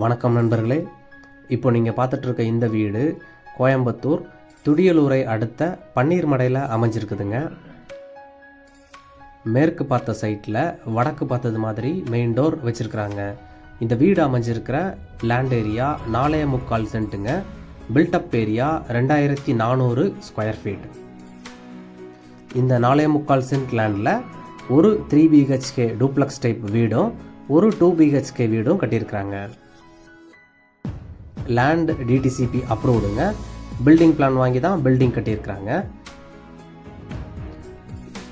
வணக்கம் நண்பர்களே. இப்போ நீங்கள் பார்த்துட்ருக்க இந்த வீடு கோயம்புத்தூர் துடியலூரை அடுத்த பன்னீர்மடையில் அமைஞ்சிருக்குதுங்க. மேற்கு பார்த்த சைட்டில் வடக்கு பார்த்தது மாதிரி மெயின் டோர் வச்சுருக்குறாங்க. இந்த வீடு அமைஞ்சிருக்கிற லேண்ட் ஏரியா 4.25 சென்ட்டுங்க. Built up area 2400 square feet. இந்த 4.25 சென்ட் லேண்டில் ஒரு 3 BHK டூப்ளக்ஸ் டைப் வீடும் ஒரு 2 BHK வீடும் கட்டியிருக்கிறாங்க. லேண்ட் டிடிசிபி அப்ரூவ்டுங்க. பில்டிங் பிளான் வாங்கி தான் பில்டிங் கட்டியிருக்கிறாங்க.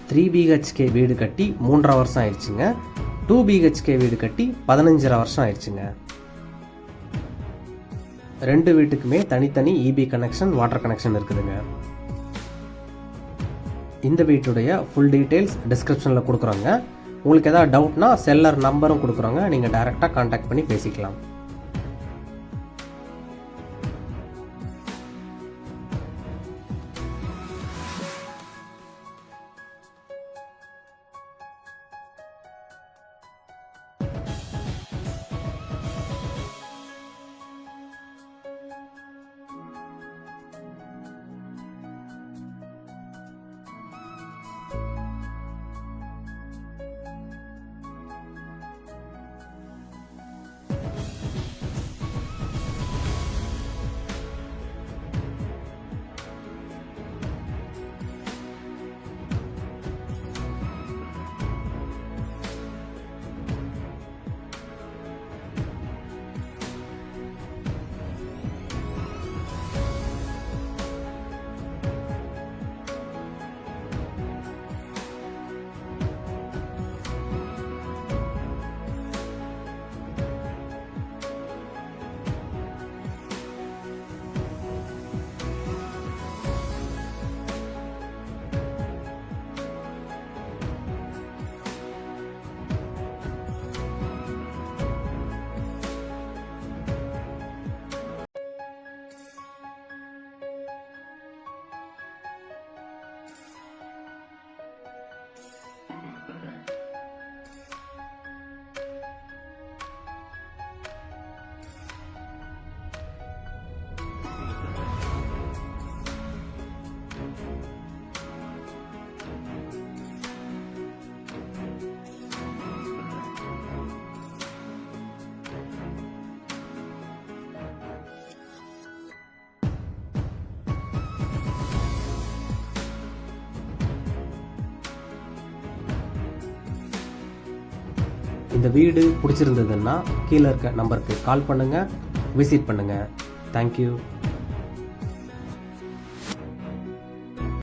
3 BHK வீடு கட்டி 3.5 வருஷம் ஆயிடுச்சுங்க. 2 BHK வீடு கட்டி 15.5 வருஷம் ஆயிடுச்சுங்க. 2 வீட்டுக்குமே தனித்தனி EB கனெக்ஷன், வாட்டர் கனெக்ஷன் இருக்குதுங்க. இந்த வீட்டுடைய ஃபுல் டீட்டெயில்ஸ் டிஸ்கிரிப்ஷனில் கொடுக்குறோங்க. உங்களுக்கு எதாவது டவுட்னா செல்லர் நம்பரும் கொடுக்குறோங்க. நீங்கள் டைரெக்டாக கான்டாக்ட் பண்ணி பேசிக்கலாம். இந்த வீடு பிடிச்சிருந்ததுன்னா கீழே இருக்க நம்பருக்கு கால் பண்ணுங்கள், விசிட் பண்ணுங்கள். தேங்க்யூ.